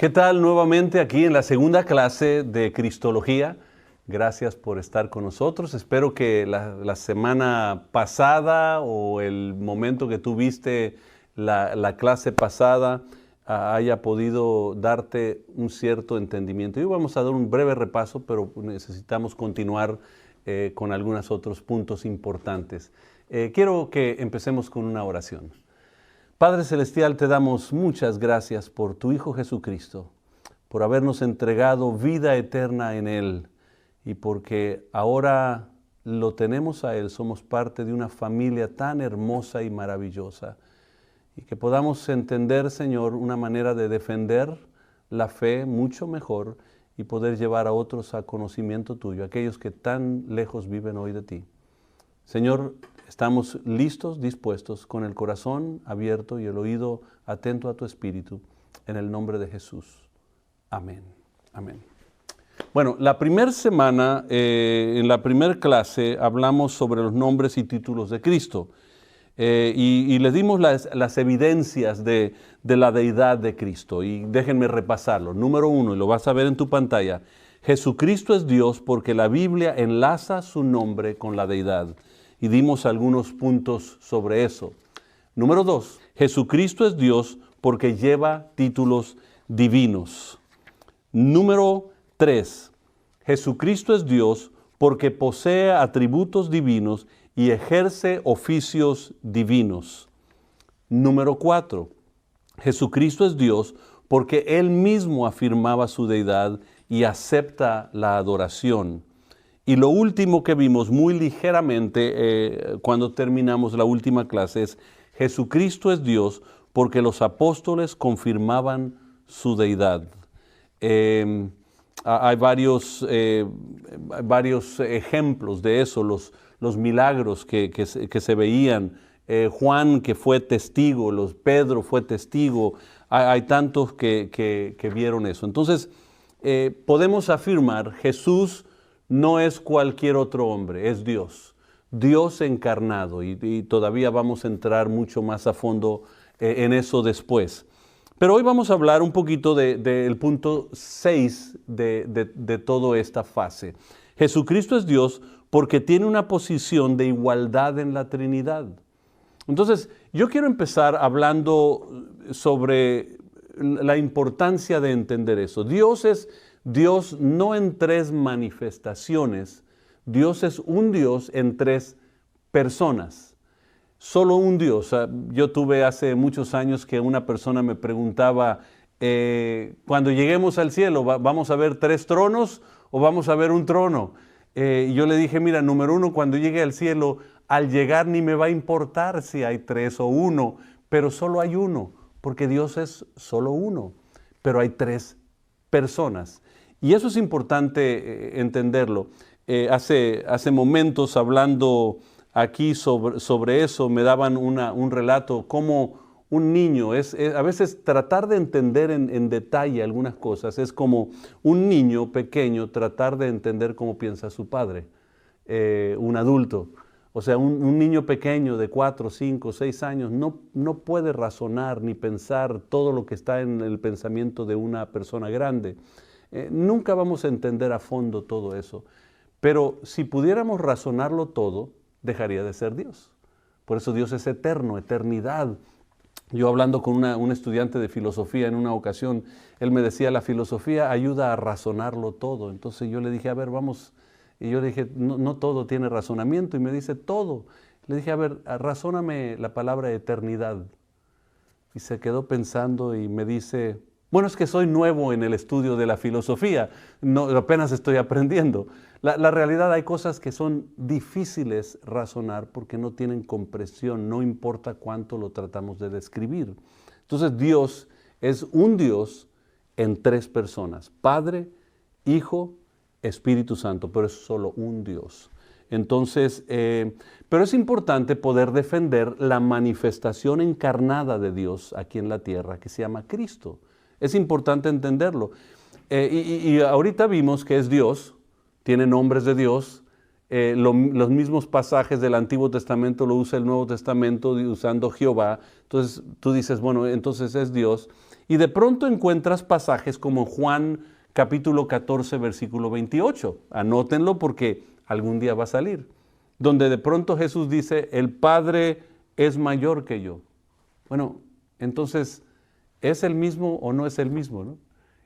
¿Qué tal nuevamente aquí en la segunda clase de Cristología? Gracias por estar con nosotros. Espero que la semana pasada o el momento que tuviste la clase pasada haya podido darte un cierto entendimiento. Hoy vamos a dar un breve repaso, pero necesitamos continuar con algunos otros puntos importantes. Quiero que empecemos con una oración. Padre Celestial, te damos muchas gracias por tu Hijo Jesucristo, por habernos entregado vida eterna en Él y porque ahora lo tenemos a Él, somos parte de una familia tan hermosa y maravillosa. Y que podamos entender, Señor, una manera de defender la fe mucho mejor y poder llevar a otros a conocimiento tuyo, aquellos que tan lejos viven hoy de ti. Señor, estamos listos, dispuestos, con el corazón abierto y el oído atento a tu Espíritu, en el nombre de Jesús. Amén. Amén. Bueno, la primera semana, en la primera clase, hablamos sobre los nombres y títulos de Cristo. Y les dimos las evidencias de la deidad de Cristo. Y déjenme repasarlo. Número 1, y lo vas a ver en tu pantalla. Jesucristo es Dios porque la Biblia enlaza su nombre con la deidad. Y dimos algunos puntos sobre eso. Número 2, Jesucristo es Dios porque lleva títulos divinos. Número 3, Jesucristo es Dios porque posee atributos divinos y ejerce oficios divinos. Número 4, Jesucristo es Dios porque Él mismo afirmaba su deidad y acepta la adoración. Y lo último que vimos muy ligeramente cuando terminamos la última clase es Jesucristo es Dios porque los apóstoles confirmaban su deidad. Hay varios ejemplos de eso, los milagros que se veían. Juan que fue testigo, Pedro fue testigo, hay tantos que vieron eso. Entonces podemos afirmar Jesús no es cualquier otro hombre, es Dios, Dios encarnado y todavía vamos a entrar mucho más a fondo en eso después. Pero hoy vamos a hablar un poquito del punto 6 de toda esta fase. Jesucristo es Dios porque tiene una posición de igualdad en la Trinidad. Entonces, yo quiero empezar hablando sobre la importancia de entender eso. Dios es Dios no en tres manifestaciones, Dios es un Dios en tres personas, solo un Dios. Yo tuve hace muchos años que una persona me preguntaba, cuando lleguemos al cielo, ¿vamos a ver tres tronos o vamos a ver un trono? Y yo le dije, mira, número uno, cuando llegue al cielo, al llegar ni me va a importar si hay tres o uno, pero solo hay uno, porque Dios es solo uno, pero hay tres personas. Y eso es importante entenderlo. Hace momentos hablando aquí sobre eso, me daban un relato como un niño, a veces tratar de entender en detalle algunas cosas, es como un niño pequeño tratar de entender cómo piensa su padre, un adulto. O sea, un niño pequeño de 4, 5, 6 años no puede razonar ni pensar todo lo que está en el pensamiento de una persona grande. Nunca vamos a entender a fondo todo eso, pero si pudiéramos razonarlo todo, dejaría de ser Dios. Por eso Dios es eterno, eternidad. Yo hablando con un estudiante de filosofía en una ocasión, él me decía, la filosofía ayuda a razonarlo todo. Entonces yo le dije, a ver, vamos. Y yo le dije, no todo tiene razonamiento. Y me dice, todo. Le dije, a ver, razóname la palabra eternidad. Y se quedó pensando y me dice, bueno, es que soy nuevo en el estudio de la filosofía, apenas estoy aprendiendo. La realidad, hay cosas que son difíciles razonar porque no tienen comprensión, no importa cuánto lo tratamos de describir. Entonces Dios es un Dios en tres personas, Padre, Hijo, Espíritu Santo, pero es solo un Dios. Entonces, pero es importante poder defender la manifestación encarnada de Dios aquí en la tierra, que se llama Cristo. Es importante entenderlo. Y ahorita vimos que es Dios, tiene nombres de Dios. Los mismos pasajes del Antiguo Testamento lo usa el Nuevo Testamento usando Jehová. Entonces tú dices, bueno, entonces es Dios. Y de pronto encuentras pasajes como Juan capítulo 14, versículo 28. Anótenlo porque algún día va a salir. Donde de pronto Jesús dice, el Padre es mayor que yo. Bueno, entonces, ¿es el mismo o no es el mismo, no?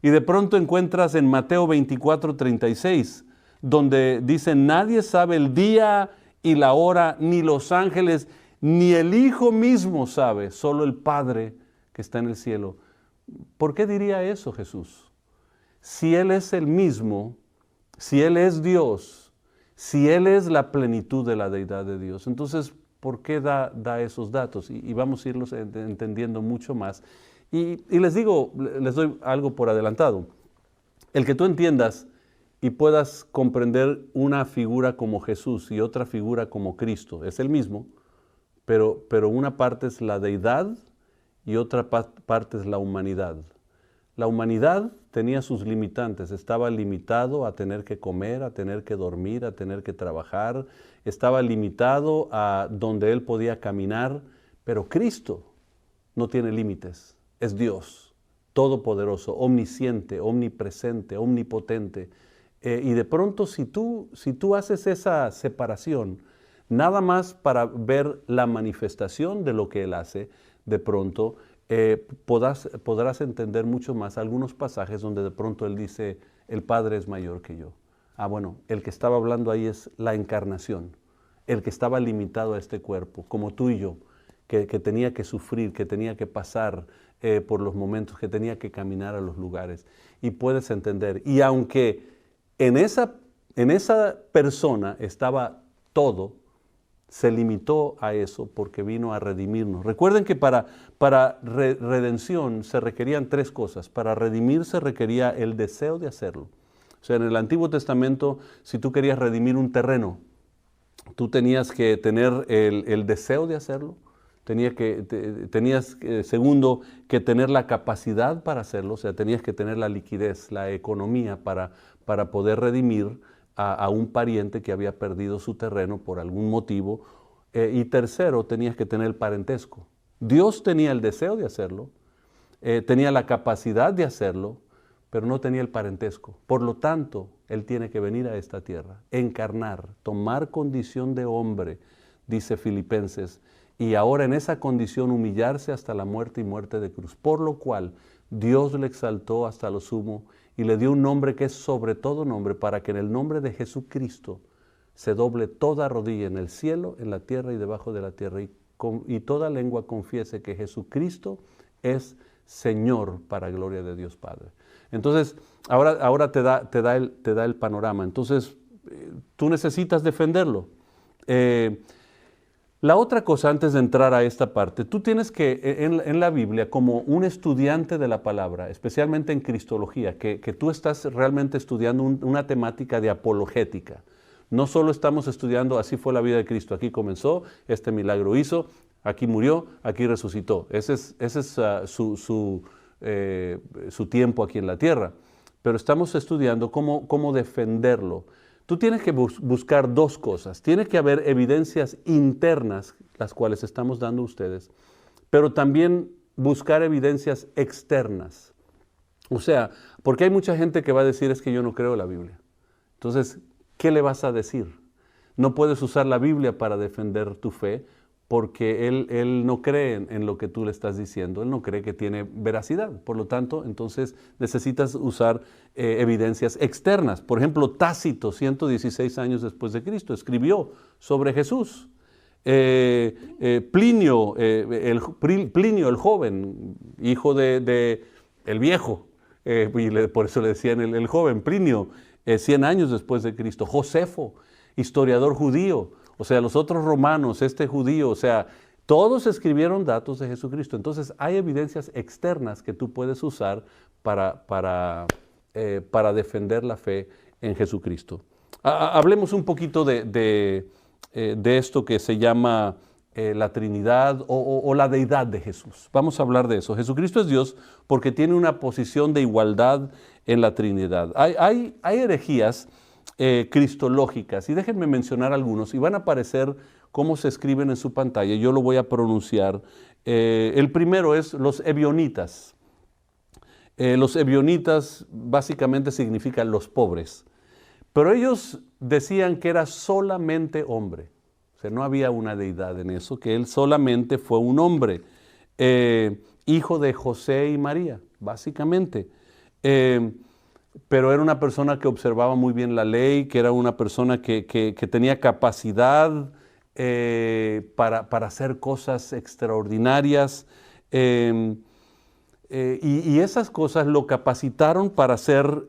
Y de pronto encuentras en Mateo 24, 36, donde dice, nadie sabe el día y la hora, ni los ángeles, ni el Hijo mismo sabe, solo el Padre que está en el cielo. ¿Por qué diría eso Jesús? Si Él es el mismo, si Él es Dios, si Él es la plenitud de la deidad de Dios, entonces, ¿por qué da esos datos? Y vamos a irlos entendiendo mucho más. Y les digo, les doy algo por adelantado. El que tú entiendas y puedas comprender una figura como Jesús y otra figura como Cristo, es el mismo, pero una parte es la deidad y otra parte es la humanidad. La humanidad tenía sus limitantes, estaba limitado a tener que comer, a tener que dormir, a tener que trabajar, estaba limitado a donde él podía caminar, pero Cristo no tiene límites, es Dios, todopoderoso, omnisciente, omnipresente, omnipotente. Y de pronto si tú haces esa separación, nada más para ver la manifestación de lo que Él hace, de pronto podrás entender mucho más algunos pasajes donde de pronto Él dice, el Padre es mayor que yo. Ah, bueno, el que estaba hablando ahí es la encarnación, el que estaba limitado a este cuerpo, como tú y yo, que tenía que sufrir, que tenía que pasar por los momentos, que tenía que caminar a los lugares. Y puedes entender, y aunque en esa persona estaba todo, se limitó a eso porque vino a redimirnos. Recuerden que para redención se requerían tres cosas. Para redimir se requería el deseo de hacerlo. O sea, en el Antiguo Testamento, si tú querías redimir un terreno, tú tenías que tener el deseo de hacerlo. Tenías, segundo, que tener la capacidad para hacerlo. O sea, tenías que tener la liquidez, la economía para poder redimir a un pariente que había perdido su terreno por algún motivo. Y tercero, tenías que tener el parentesco. Dios tenía el deseo de hacerlo, tenía la capacidad de hacerlo, pero no tenía el parentesco. Por lo tanto, Él tiene que venir a esta tierra, encarnar, tomar condición de hombre, dice Filipenses, y ahora en esa condición humillarse hasta la muerte y muerte de cruz. Por lo cual, Dios le exaltó hasta lo sumo y le dio un nombre que es sobre todo nombre, para que en el nombre de Jesucristo se doble toda rodilla en el cielo, en la tierra y debajo de la tierra, y toda lengua confiese que Jesucristo es Señor para gloria de Dios Padre. Entonces, ahora te da el panorama. Entonces, tú necesitas defenderlo. La otra cosa, antes de entrar a esta parte, tú tienes que, en la Biblia, como un estudiante de la palabra, especialmente en Cristología, que tú estás realmente estudiando una temática de apologética. No solo estamos estudiando, así fue la vida de Cristo, aquí comenzó, este milagro hizo, aquí murió, aquí resucitó. Ese es su tiempo aquí en la tierra. Pero estamos estudiando cómo defenderlo. Tú tienes que buscar dos cosas. Tiene que haber evidencias internas, las cuales estamos dando a ustedes, pero también buscar evidencias externas. O sea, porque hay mucha gente que va a decir, es que yo no creo en la Biblia. Entonces, ¿qué le vas a decir? No puedes usar la Biblia para defender tu fe, porque él no cree en lo que tú le estás diciendo, él no cree que tiene veracidad. Por lo tanto, entonces necesitas usar evidencias externas. Por ejemplo, Tácito, 116 años después de Cristo, escribió sobre Jesús. Plinio el joven, hijo de el viejo, y por eso le decían el joven, Plinio, 100 años después de Cristo. Josefo, historiador judío. O sea, los otros romanos, este judío, o sea, todos escribieron datos de Jesucristo. Entonces, hay evidencias externas que tú puedes usar para defender la fe en Jesucristo. Hablemos un poquito de esto que se llama la Trinidad o la deidad de Jesús. Vamos a hablar de eso. Jesucristo es Dios porque tiene una posición de igualdad en la Trinidad. Hay herejías cristológicas, y déjenme mencionar algunos, y van a aparecer cómo se escriben en su pantalla, yo lo voy a pronunciar. El primero es los ebionitas. Los ebionitas básicamente significan los pobres, pero ellos decían que era solamente hombre. O sea, no había una deidad en eso, que él solamente fue un hombre, hijo de José y María, básicamente. Pero era una persona que observaba muy bien la ley, que era una persona que tenía capacidad para hacer cosas extraordinarias. Y esas cosas lo capacitaron para ser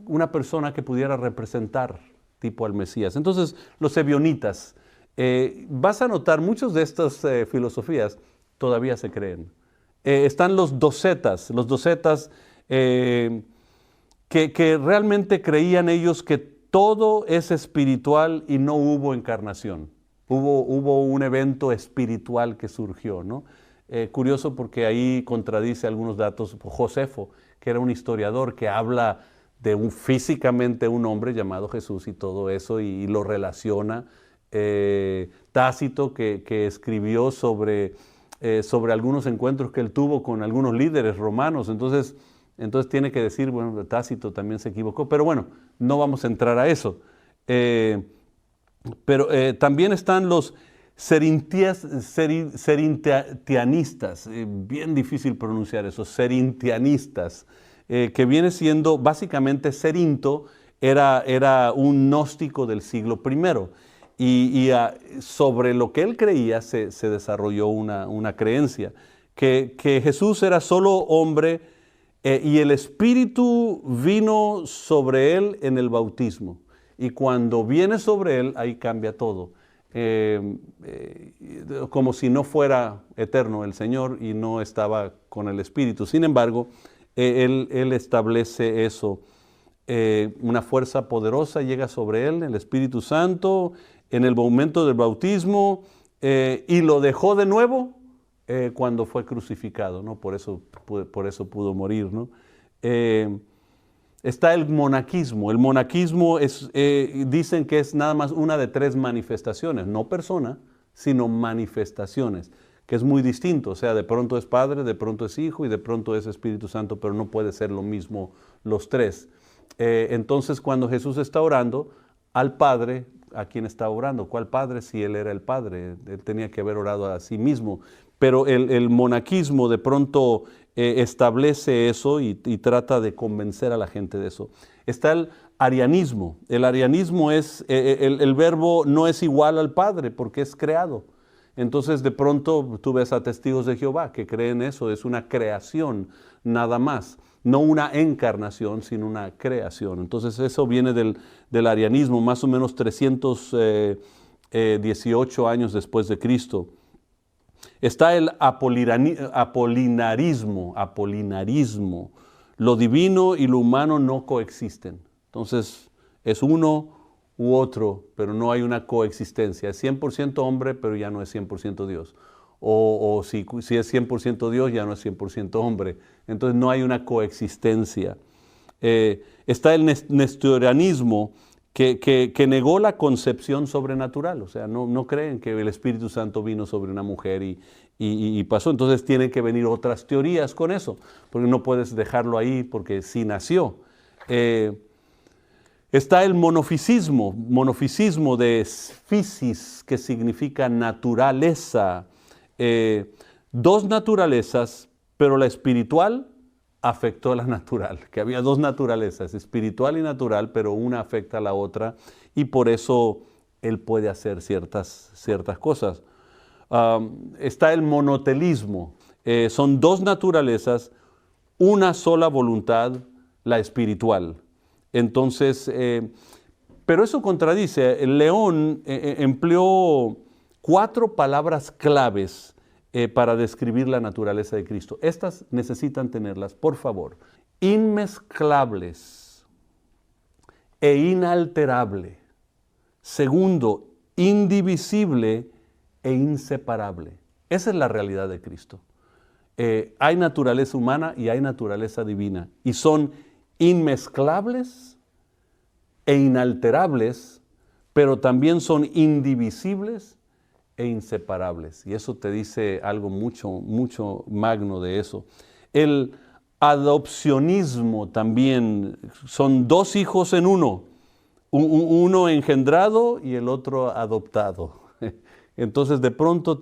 una persona que pudiera representar tipo al Mesías. Entonces, los ebionitas, vas a notar, muchas de estas filosofías todavía se creen. Están los docetas que realmente creían ellos que todo es espiritual y no hubo encarnación. Hubo un evento espiritual que surgió, ¿no? Curioso porque ahí contradice algunos datos Josefo, que era un historiador que habla de físicamente un hombre llamado Jesús y todo eso, y lo relaciona. Tácito, que escribió sobre algunos encuentros que él tuvo con algunos líderes romanos. Entonces tiene que decir, bueno, Tácito también se equivocó, pero bueno, no vamos a entrar a eso. Pero también están los serintianistas, bien difícil pronunciar eso, serintianistas, que viene siendo básicamente Cerinto era un gnóstico del siglo I, y sobre lo que él creía se desarrolló una creencia, que Jesús era solo hombre y el Espíritu vino sobre él en el bautismo. Y cuando viene sobre él, ahí cambia todo. Como si no fuera eterno el Señor y no estaba con el Espíritu. Sin embargo, él establece eso. Una fuerza poderosa llega sobre él, el Espíritu Santo, en el momento del bautismo, y lo dejó de nuevo cuando fue crucificado, ¿no? Por eso pudo morir, ¿no? Está el monaquismo. El monaquismo dicen que es nada más una de 3 manifestaciones, no persona, sino manifestaciones, que es muy distinto. O sea, de pronto es Padre, de pronto es Hijo y de pronto es Espíritu Santo, pero no puede ser lo mismo los 3. Entonces, cuando Jesús está orando al Padre, ¿a quién está orando? ¿Cuál Padre? Si Él era el Padre, Él tenía que haber orado a sí mismo. Pero el monaquismo de pronto establece eso y trata de convencer a la gente de eso. Está el arianismo. El arianismo es, el verbo no es igual al Padre porque es creado. Entonces de pronto tú ves a testigos de Jehová que creen eso, es una creación nada más. No una encarnación, sino una creación. Entonces eso viene del arianismo, más o menos 318 años después de Cristo. Está el apolinarismo. Lo divino y lo humano no coexisten. Entonces es uno u otro, pero no hay una coexistencia. Es 100% hombre, pero ya no es 100% Dios. O si es 100% Dios, ya no es 100% hombre. Entonces no hay una coexistencia. Está el nestorianismo, que negó la concepción sobrenatural. O sea, no creen que el Espíritu Santo vino sobre una mujer y pasó. Entonces tienen que venir otras teorías con eso, porque no puedes dejarlo ahí porque sí nació. Está el monofisismo de physis, que significa naturaleza. 2 naturalezas, pero la espiritual afectó a la natural, que había 2 naturalezas, espiritual y natural, pero una afecta a la otra y por eso él puede hacer ciertas cosas. Está el monotelismo, son 2 naturalezas, una sola voluntad, la espiritual. Entonces, pero eso contradice. El León empleó 4 palabras claves para describir la naturaleza de Cristo. Estas necesitan tenerlas, por favor. Inmezclables e inalterable. Segundo, indivisible e inseparable. Esa es la realidad de Cristo. Hay naturaleza humana y hay naturaleza divina. Y son inmezclables e inalterables, pero también son indivisibles e inseparables. Y eso te dice algo mucho magno de eso. El adopcionismo también. Son dos hijos en uno, uno engendrado y el otro adoptado. Entonces de pronto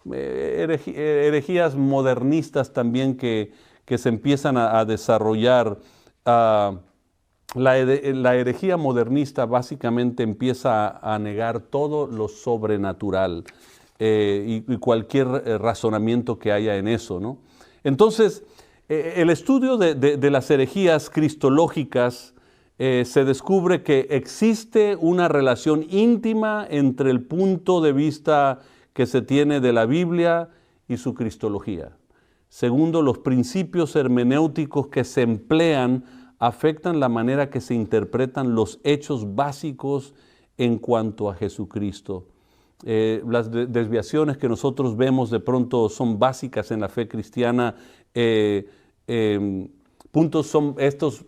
herejías modernistas también que se empiezan a desarrollar. La herejía modernista básicamente empieza a negar todo lo sobrenatural y cualquier razonamiento que haya en eso, ¿no? Entonces, el estudio de las herejías cristológicas se descubre que existe una relación íntima entre el punto de vista que se tiene de la Biblia y su cristología. Segundo, los principios hermenéuticos que se emplean afectan la manera que se interpretan los hechos básicos en cuanto a Jesucristo. Las desviaciones que nosotros vemos de pronto son básicas en la fe cristiana. Estos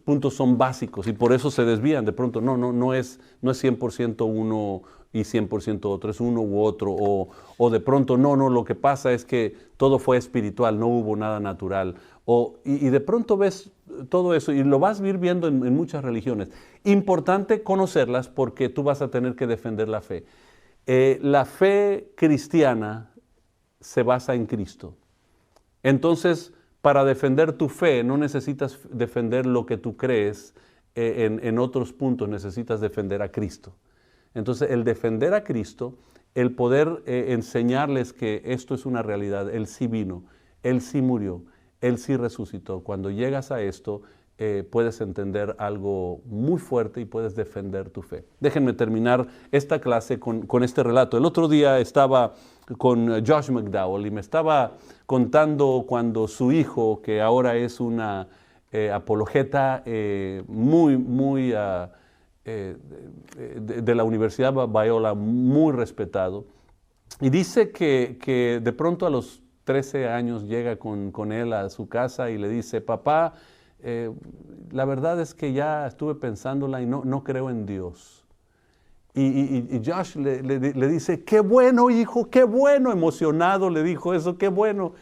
puntos son básicos y por eso se desvían. De pronto no es 100% uno y 100% otro, es uno u otro, o de pronto lo que pasa es que todo fue espiritual, no hubo nada natural, y de pronto ves todo eso y lo vas a ir viendo en muchas religiones. Importante conocerlas porque tú vas a tener que defender la fe. La fe cristiana se basa en Cristo. Entonces, para defender tu fe no necesitas defender lo que tú crees en otros puntos, necesitas defender a Cristo. Entonces, el defender a Cristo, el poder enseñarles que esto es una realidad, Él sí vino, Él sí murió, Él sí resucitó. Cuando llegas a esto, puedes entender algo muy fuerte y puedes defender tu fe. Déjenme terminar esta clase con este relato. El otro día estaba con Josh McDowell y me estaba contando cuando su hijo, que ahora es una apologeta muy de la Universidad Biola, muy respetado, y dice que de pronto a los 13 años llega con él a su casa y le dice: papá, la verdad es que ya estuve pensándola y no creo en Dios. Y Josh le dice: qué bueno, hijo, qué bueno, emocionado le dijo eso, qué bueno.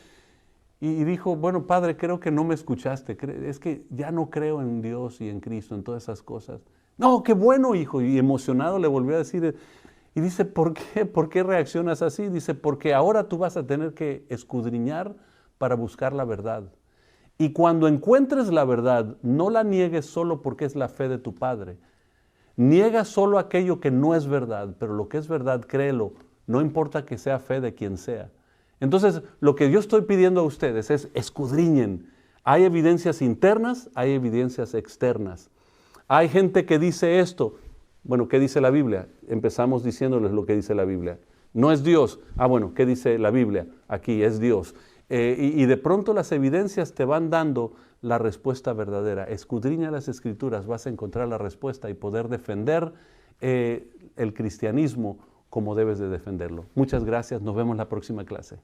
Y dijo: bueno, padre, creo que no me escuchaste, es que ya no creo en Dios y en Cristo, en todas esas cosas. No, qué bueno, hijo, y emocionado le volvió a decir. Y dice: ¿por qué? ¿Por qué reaccionas así? Dice: porque ahora tú vas a tener que escudriñar para buscar la verdad. Y cuando encuentres la verdad, no la niegues solo porque es la fe de tu padre. Niega solo aquello que no es verdad, pero lo que es verdad, créelo, no importa que sea fe de quien sea. Entonces, lo que yo estoy pidiendo a ustedes es: escudriñen. Hay evidencias internas, hay evidencias externas. Hay gente que dice esto. Bueno, ¿qué dice la Biblia? Empezamos diciéndoles lo que dice la Biblia. No es Dios. Bueno, ¿qué dice la Biblia? Aquí es Dios. Y de pronto las evidencias te van dando la respuesta verdadera. Escudriña las Escrituras, vas a encontrar la respuesta y poder defender el cristianismo como debes de defenderlo. Muchas gracias, nos vemos en la próxima clase.